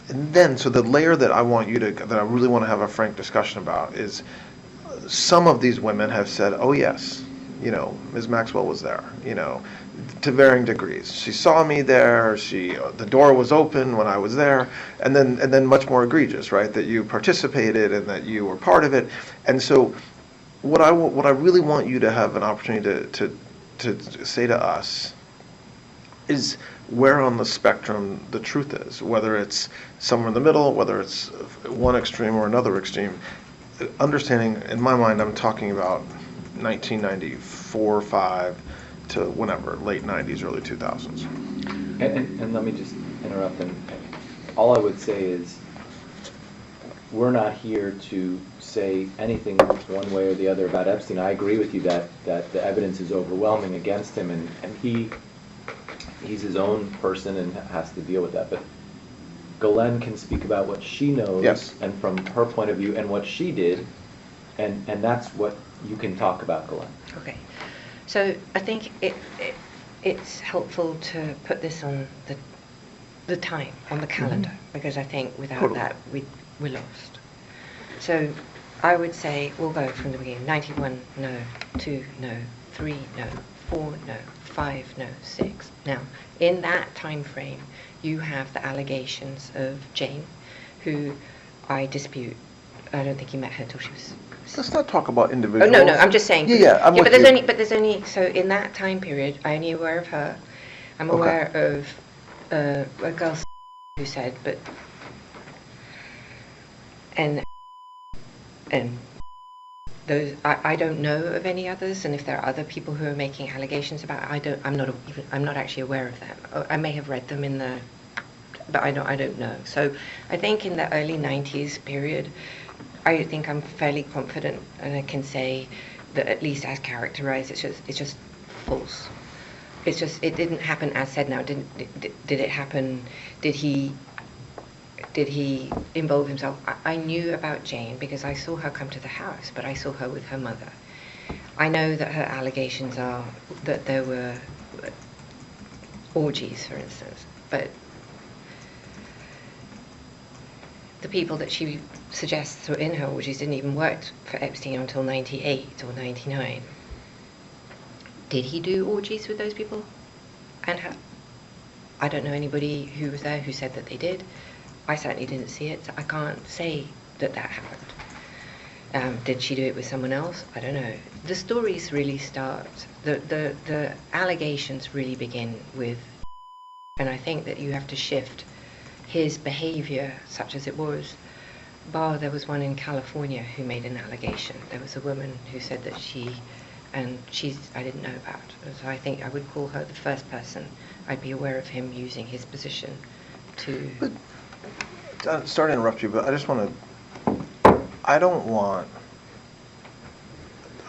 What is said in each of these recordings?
And then, so the layer that I really want to have a frank discussion about is some of these women have said, oh yes, Ms. Maxwell was there, to varying degrees. She saw me there, the door was open when I was there, and then much more egregious, right, that you participated and that you were part of it. And so what I really want you to have an opportunity to say to us is where on the spectrum the truth is, whether it's somewhere in the middle, whether it's one extreme or another extreme. Understanding, in my mind, I'm talking about 1994, 5 to whenever, late 90s, early 2000s. And let me just interrupt, and all I would say is we're not here to say anything one way or the other about Epstein. I agree with you that the evidence is overwhelming against him, and he's his own person and has to deal with that. But Ghislaine can speak about what she knows, yes, and from her point of view and what she did, and that's what you can talk about, Ghislaine. Okay. So I think it's helpful to put this on the time, on the calendar, because I think without that we're lost. So I would say we'll go from the beginning. 91, no. 2, no. 3, no. 4, no. 5, no. 6. Now, in that time frame, you have the allegations of Jane, who I dispute. I don't think you met her till she was... Let's not talk about individuals. Oh, no, I'm just saying. I'm with you. But there's only, so in that time period, I'm only aware of her. I'm aware of a girl who said, but... And those, I don't know of any others, and if there are other people who are making allegations about it, I'm not actually aware of them. I may have read them but I don't know. So I think in the early 90s period, I think I'm fairly confident, and I can say that at least as characterized, it's just false. It didn't happen as said now. Did it happen? Did he involve himself? I knew about Jane because I saw her come to the house, but I saw her with her mother. I know that her allegations are that there were orgies, for instance, but the people that she suggests were in her orgies didn't even work for Epstein until 98 or 99. Did he do orgies with those people and her? I don't know anybody who was there who said that they did. I certainly didn't see it, so I can't say that happened. Did she do it with someone else? I don't know. The stories really start, the allegations really begin with, and I think that you have to shift his behavior, such as it was. There was one in California who made an allegation. There was a woman who said that I didn't know about. So I think I would call her the first person. I'd be aware of him using his position to... Sorry to interrupt you, but I just want to... I don't want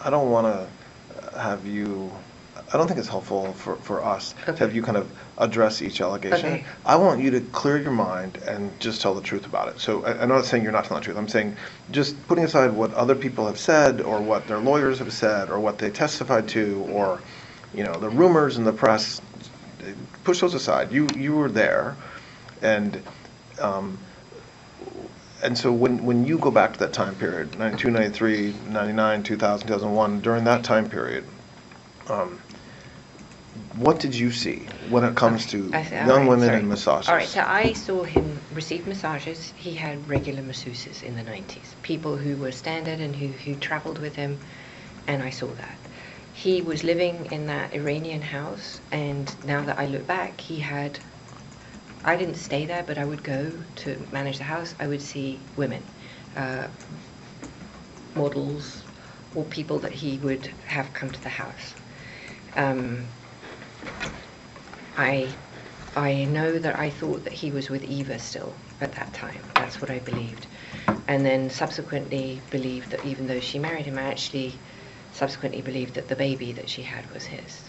to have you... I don't think it's helpful for us to have you kind of address each allegation. Okay. I want you to clear your mind and just tell the truth about it. So I'm not saying you're not telling the truth. I'm saying just putting aside what other people have said or what their lawyers have said or what they testified to or, the rumors in the press, push those aside. You were there, and so when you go back to that time period, 92, 93, 99, 2000, 2001, during that time period, what did you see when it comes to young women and massages? All right, so I saw him receive massages. He had regular masseuses in the 90s, people who were standard and who traveled with him, and I saw that. He was living in that Iranian house, and now that I look back, I didn't stay there, but I would go to manage the house. I would see women, models, or people that he would have come to the house. I know that I thought that he was with Eva still at that time. That's what I believed. And then subsequently believed that even though she married him, I actually subsequently believed that the baby that she had was his.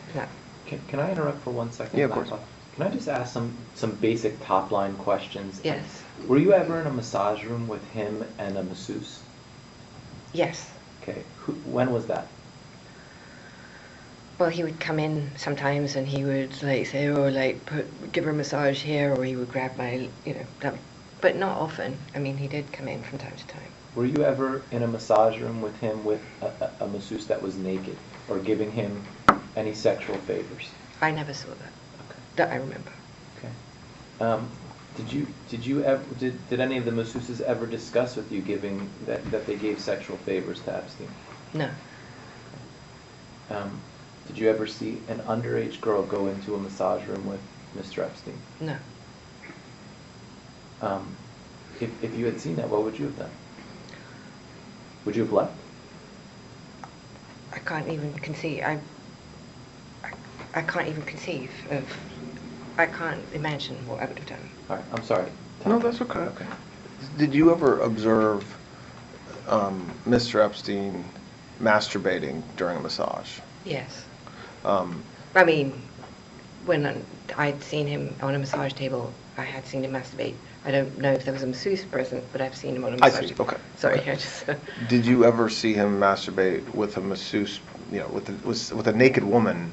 Can I interrupt for 1 second? Yeah, of course. Can I just ask some basic top-line questions? Yes. Were you ever in a massage room with him and a masseuse? Yes. Okay. When was that? Well, he would come in sometimes and he would say, give her a massage here, or he would grab my, but not often. I mean, he did come in from time to time. Were you ever in a massage room with him with a masseuse that was naked, or giving him any sexual favors? I never saw that. Okay. That I remember. Okay. Did any of the masseuses ever discuss with you giving that they gave sexual favors to Epstein? No. Did you ever see an underage girl go into a massage room with Mr. Epstein? No. If you had seen that, what would you have done? Would you have left? I can't even conceive. I can't even conceive of. I can't imagine what I would have done. All right, I'm sorry. No, that's okay. Okay. Did you ever observe Mr. Epstein masturbating during a massage? Yes. Um, I mean, when I'd seen him on a massage table, I had seen him masturbate. I don't know if there was a masseuse present, but I've seen him on a I massage see. table. Okay. Sorry, Okay. I just. Did you ever see him masturbate with a masseuse, with a naked woman,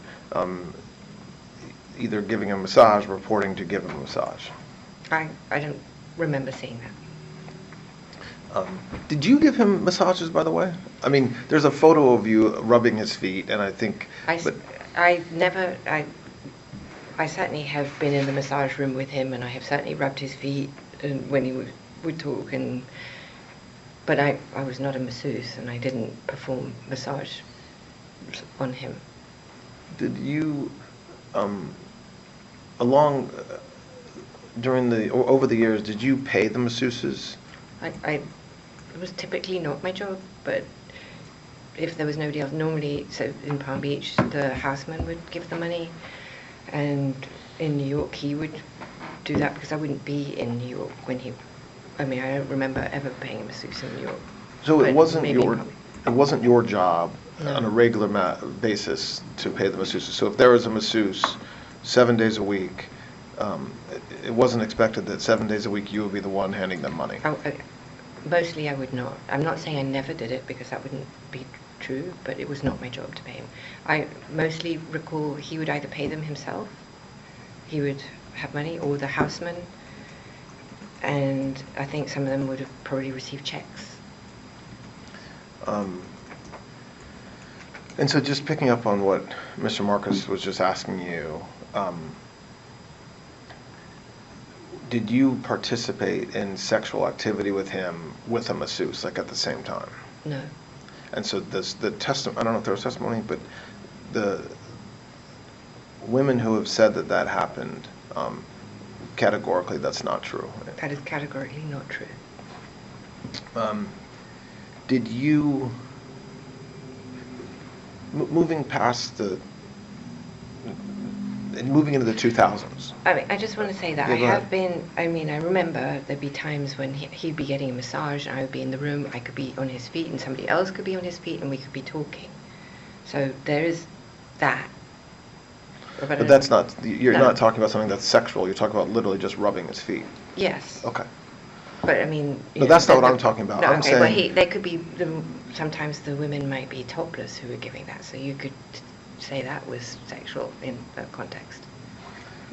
either giving a massage or reporting to give him a massage? I don't remember seeing that. Did you give him massages, by the way? I mean, there's a photo of you rubbing his feet, and I think. I never. I certainly have been in the massage room with him, and I have certainly rubbed his feet and when he would talk. But I was not a masseuse, and I didn't perform massage on him. Did you, over the years, did you pay the masseuses? It was typically not my job, but if there was nobody else, normally, so in Palm Beach, the houseman would give the money, and in New York, he would do that because I wouldn't be in New York when I don't remember ever paying a masseuse in New York. So it wasn't maybe your job No. on a regular basis to pay the masseuses. So if there was a masseuse 7 days a week, it wasn't expected that 7 days a week you would be the one handing them money. Mostly I would not. I'm not saying I never did it because that wouldn't be true, but it was not my job to pay him. I mostly recall he would either pay them himself, he would have money, or the houseman, and I think some of them would have probably received checks. And so just picking up on what Mr. Marcus was just asking you, did you participate in sexual activity with him with a masseuse, like at the same time? No. And so I don't know if there was testimony, but the women who have said that happened, categorically, that's not true. That is categorically not true. Did you, moving into the 2000s? I just want to say that Yeah, go ahead. I remember there'd be times when he'd be getting a massage and I would be in the room, I could be on his feet and somebody else could be on his feet and we could be talking. So there is that. But that's not, you're No. not talking about something that's sexual, you're talking about literally just rubbing his feet. Yes. Okay. But I mean... No, that's not what I'm talking about. No, I'm okay, well, saying- they could be, sometimes the women might be topless who were giving that, so you could say that was sexual in that context.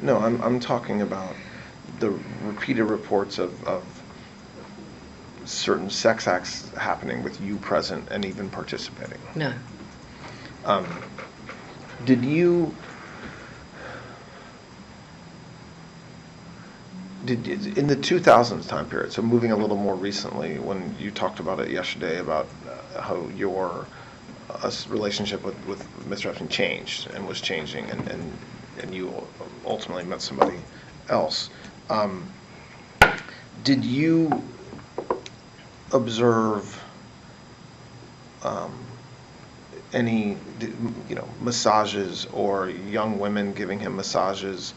No, I'm talking about the repeated reports of certain sex acts happening with you present and even participating. No. Did you... in the 2000s time period, so moving a little more recently, when you talked about it yesterday about how your relationship with Mr. Epstein changed and was changing, and you ultimately met somebody else, did you observe any massages or young women giving him massages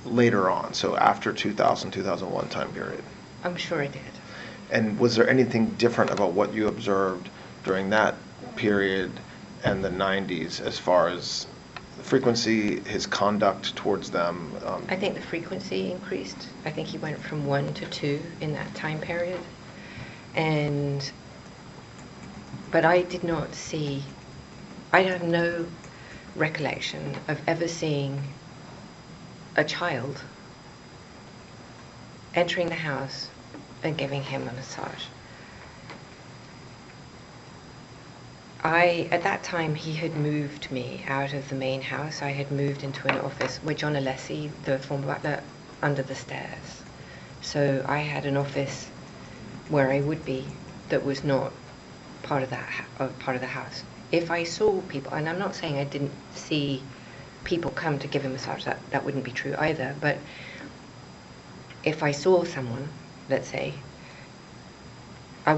later on, so after 2000, 2001 time period? I'm sure I did. And was there anything different about what you observed during that period and the 90s as far as the frequency, his conduct towards them? I think the frequency increased. I think he went from 1 to 2 in that time period. But I did not see, I have no recollection of ever seeing a child entering the house and giving him a massage. At that time, he had moved me out of the main house. I had moved into an office with John Alessi, the former butler, under the stairs. So I had an office where I would be that was not part of part of the house. If I saw people, and I'm not saying I didn't see people come to give a massage, that wouldn't be true either, but if I saw someone, let's say, I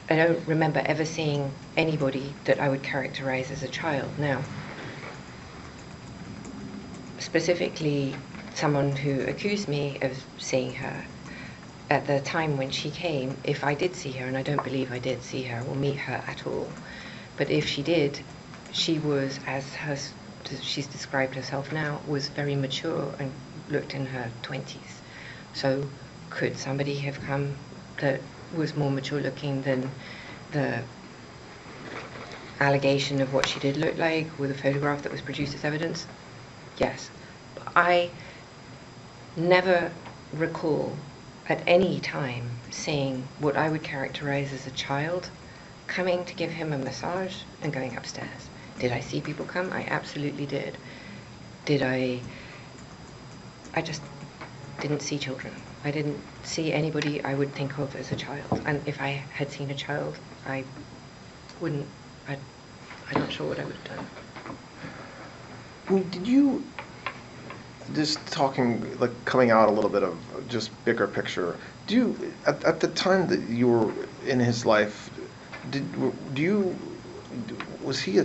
don't remember ever seeing anybody that I would characterize as a child. Now, specifically, someone who accused me of seeing her, at the time when she came, if I did see her, and I don't believe I did see her or meet her at all, but if she did, she was, as she's described herself now, was very mature and looked in her 20s. So could somebody have come that was more mature looking than the allegation of what she did look like with a photograph that was produced as evidence? Yes. But I never recall at any time seeing what I would characterize as a child coming to give him a massage and going upstairs. Did I see people come? I absolutely did. I just didn't see children. I didn't see anybody I would think of as a child. And if I had seen a child, I'm not sure what I would have done. I mean, did you, just talking, like coming out a little bit of just bigger picture, do you, at the time that you were in his life, was he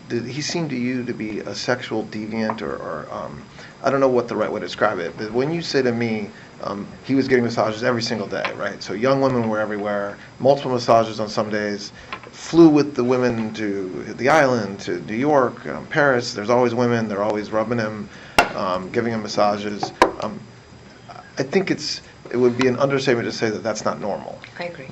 did he seem to you to be a sexual deviant or I don't know what the right way to describe it, but when you say to me, he was getting massages every single day, right? So young women were everywhere, multiple massages on some days, flew with the women to the island, to New York, Paris. There's always women, they're always rubbing him, giving him massages. I think it would be an understatement to say that that's not normal. I agree.